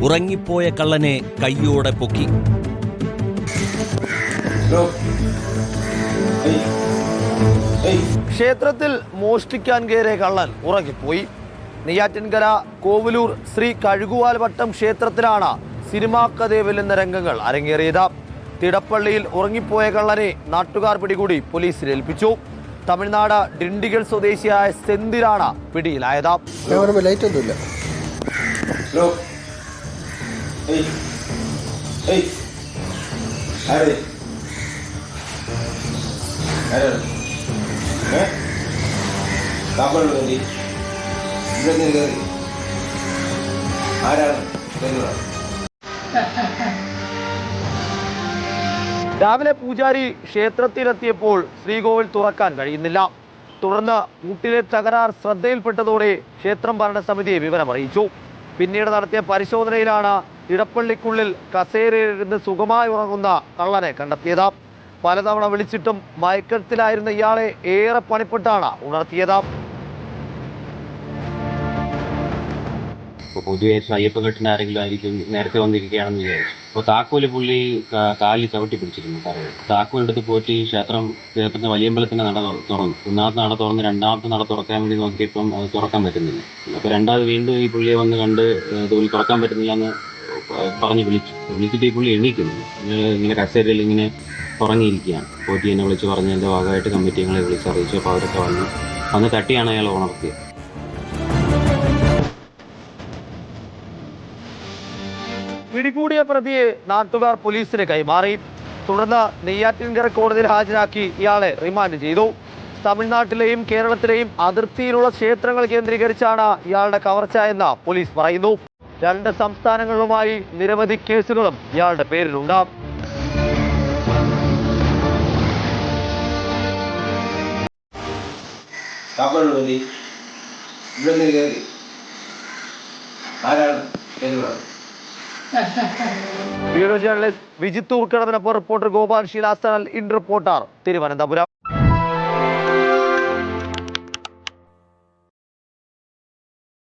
ഉറങ്ങിപ്പോയ കള്ളനെ കയ്യോടെ പൊക്കി. ക്ഷേത്രത്തിൽ മോഷ്ടിക്കാൻ കയറിയ കള്ളൻ ഉറങ്ങിപ്പോയി. നെയ്യാറ്റിൻകര കോവലൂർ ശ്രീ കഴുകുവാൽ വട്ടം ക്ഷേത്രത്തിലാണ് സിനിമാ കഥയെ വെല്ലുന്ന രംഗങ്ങൾ അരങ്ങേറിയത്. തിടപ്പള്ളിയിൽ ഉറങ്ങിപ്പോയ കള്ളനെ നാട്ടുകാർ പിടികൂടി പോലീസിൽ ഏൽപ്പിച്ചു. തമിഴ്നാട് ഡിണ്ടിഗൽ സ്വദേശിയായ സെന്തിലാണ് പിടിയിലായത്. രാവിലെ പൂജാരി ക്ഷേത്രത്തിലെത്തിയപ്പോൾ ശ്രീകോവിൽ തുറക്കാൻ കഴിയുന്നില്ല. തുടർന്ന് കൂട്ടിലെ തകരാർ ശ്രദ്ധയിൽപ്പെട്ടതോടെ ക്ഷേത്രം ഭരണസമിതിയെ വിവരമറിയിച്ചു. പിന്നീട് നടത്തിയ പരിശോധനയിലാണ് ഇടപ്പള്ളിക്കുള്ളിൽ കസേരയിലിരുന്ന് സുഖമായി ഉറങ്ങുന്ന കള്ളനെ കണ്ടെത്തിയത്. പലതവണ വിളിച്ചിട്ടും മയക്കത്തിലായിരുന്ന ഇയാളെ ഏറെ പണിപ്പെട്ടാണ് ഉണർത്തിയത്. പൊതുവെ അയ്യപ്പകെട്ടിന് ആരെങ്കിലും ആയിരിക്കും നേരത്തെ വന്നിരിക്കുകയാണെന്ന് വിചാരിച്ചു. അപ്പോൾ താക്കോല് പുള്ളി കാലിൽ ചവിട്ടി പിടിച്ചിരുന്നു. താക്കോലെടുത്ത് പോറ്റി ക്ഷേത്രത്തിന്റെ വലിയമ്പലത്തിന്റെ നട തുറന്നു. ഒന്നാമത്തെ നട തുറന്ന് രണ്ടാമത്തെ നട തുറക്കാൻ വേണ്ടി നോക്കിയപ്പം അത് തുറക്കാൻ പറ്റുന്നില്ല. അപ്പോൾ രണ്ടാമത് വീണ്ടും ഈ പുള്ളിയെ വന്ന് കണ്ട് തോന്നി തുറക്കാൻ പറ്റുന്നില്ല എന്ന് പറഞ്ഞ് വിളിച്ചിട്ട് ഈ പുള്ളി എണീക്കുന്നു. ഇങ്ങനെ കസേരയിൽ ഇങ്ങനെ ഉറങ്ങിയിരിക്കുകയാണ്. പോറ്റി എന്നെ വിളിച്ച് പറഞ്ഞതിൻ്റെ ഭാഗമായിട്ട് കമ്മിറ്റി ഞങ്ങളെ വിളിച്ചറിയിച്ചു. അപ്പോൾ അവരൊക്കെ വന്ന് തട്ടിയാണ് അയാൾ ഉണർത്തിയത്. പിടികൂടിയ പ്രതിയെ നാട്ടുകാർ പോലീസിന് കൈമാറി. തുടർന്ന് നെയ്യാറ്റിൻകര കോടതിയിൽ ഹാജരാക്കി ഇയാളെ റിമാൻഡ് ചെയ്തു. തമിഴ്നാട്ടിലെയും കേരളത്തിലെയും അതിർത്തിയിലുള്ള ക്ഷേത്രങ്ങൾ കേന്ദ്രീകരിച്ചാണ് ഇയാളുടെ കവർച്ച എന്ന് പോലീസ് പറയുന്നു. 2 സംസ്ഥാനങ്ങളുമായി നിരവധി കേസുകളും ഇയാളുടെ പേരിലുണ്ട്. ബ്യൂറോ ജേർണലിസ്റ്റ് വിജിത്ത് ഊർക്കടത്തിനൊപ്പം റിപ്പോർട്ടർ ഗോപാൽ ശീലാസ്ഥാനൽ, ഇൻ റിപ്പോർട്ടർ, തിരുവനന്തപുരം.